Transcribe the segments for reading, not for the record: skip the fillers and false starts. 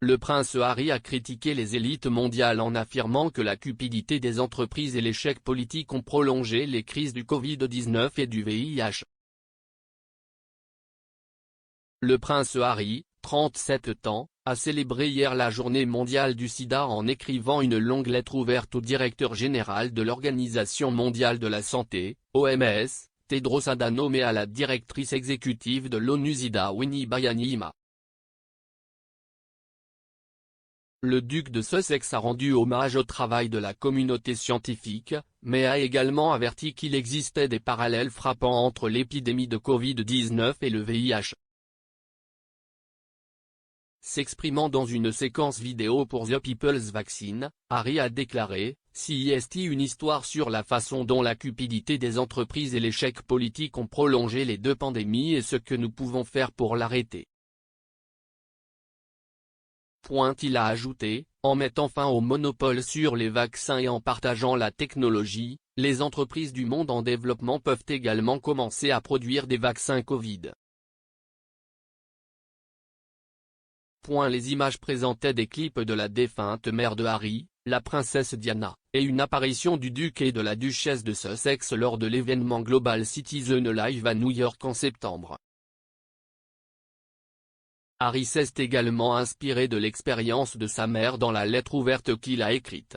Le prince Harry a critiqué les élites mondiales en affirmant que la cupidité des entreprises et l'échec politique ont prolongé les crises du Covid-19 et du VIH. Le prince Harry, 37 ans, a célébré hier la journée mondiale du sida en écrivant une longue lettre ouverte au directeur général de l'Organisation mondiale de la santé, OMS, Tedros Adhanom et à la directrice exécutive de l'ONU Zita Winnie Byanyima. Le duc de Sussex a rendu hommage au travail de la communauté scientifique, mais a également averti qu'il existait des parallèles frappants entre l'épidémie de Covid-19 et le VIH. S'exprimant dans une séquence vidéo pour The People's Vaccine, Harry a déclaré « CIST une histoire sur la façon dont la cupidité des entreprises et l'échec politique ont prolongé les deux pandémies et ce que nous pouvons faire pour l'arrêter ». Il a ajouté, en mettant fin au monopole sur les vaccins et en partageant la technologie, les entreprises du monde en développement peuvent également commencer à produire des vaccins Covid. Les images présentaient des clips de la défunte mère de Harry, la princesse Diana, et une apparition du duc et de la duchesse de Sussex lors de l'événement Global Citizen Live à New York en septembre. Harry s'est également inspiré de l'expérience de sa mère dans la lettre ouverte qu'il a écrite.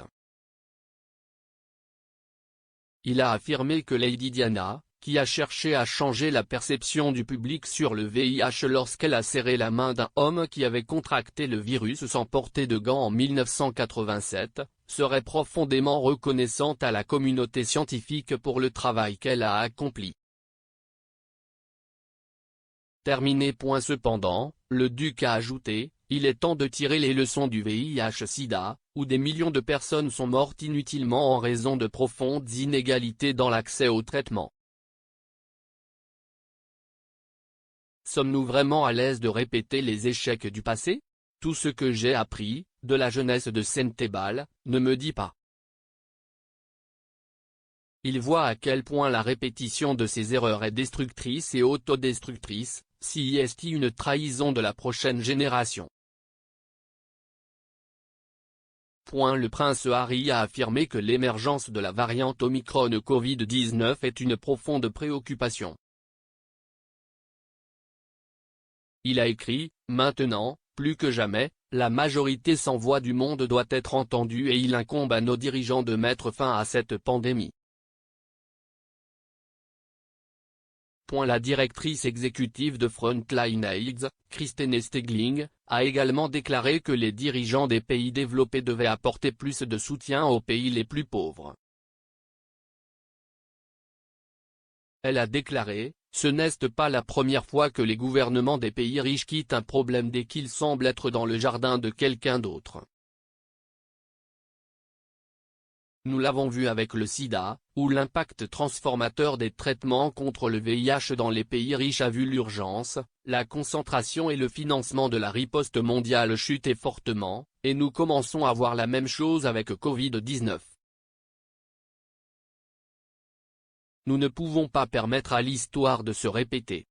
Il a affirmé que Lady Diana, qui a cherché à changer la perception du public sur le VIH lorsqu'elle a serré la main d'un homme qui avait contracté le virus sans porter de gants en 1987, serait profondément reconnaissante à la communauté scientifique pour le travail qu'elle a accompli. Terminé. Cependant, le duc a ajouté, il est temps de tirer les leçons du VIH-Sida, où des millions de personnes sont mortes inutilement en raison de profondes inégalités dans l'accès au traitement. Sommes-nous vraiment à l'aise de répéter les échecs du passé? Tout ce que j'ai appris, de la jeunesse de Sentebale, ne me dit pas. Il voit à quel point la répétition de ces erreurs est destructrice et autodestructrice, CIST une trahison de la prochaine génération. Le prince Harry a affirmé que l'émergence de la variante Omicron Covid-19 est une profonde préoccupation. Il a écrit, maintenant, plus que jamais, la majorité sans voix du monde doit être entendue et il incombe à nos dirigeants de mettre fin à cette pandémie. La directrice exécutive de Frontline AIDS, Christine Stegling, a également déclaré que les dirigeants des pays développés devaient apporter plus de soutien aux pays les plus pauvres. Elle a déclaré, ce n'est pas la première fois que les gouvernements des pays riches quittent un problème dès qu'il semble être dans le jardin de quelqu'un d'autre. Nous l'avons vu avec le sida, où l'impact transformateur des traitements contre le VIH dans les pays riches a vu l'urgence, la concentration et le financement de la riposte mondiale chuter fortement, et nous commençons à voir la même chose avec Covid-19. Nous ne pouvons pas permettre à l'histoire de se répéter.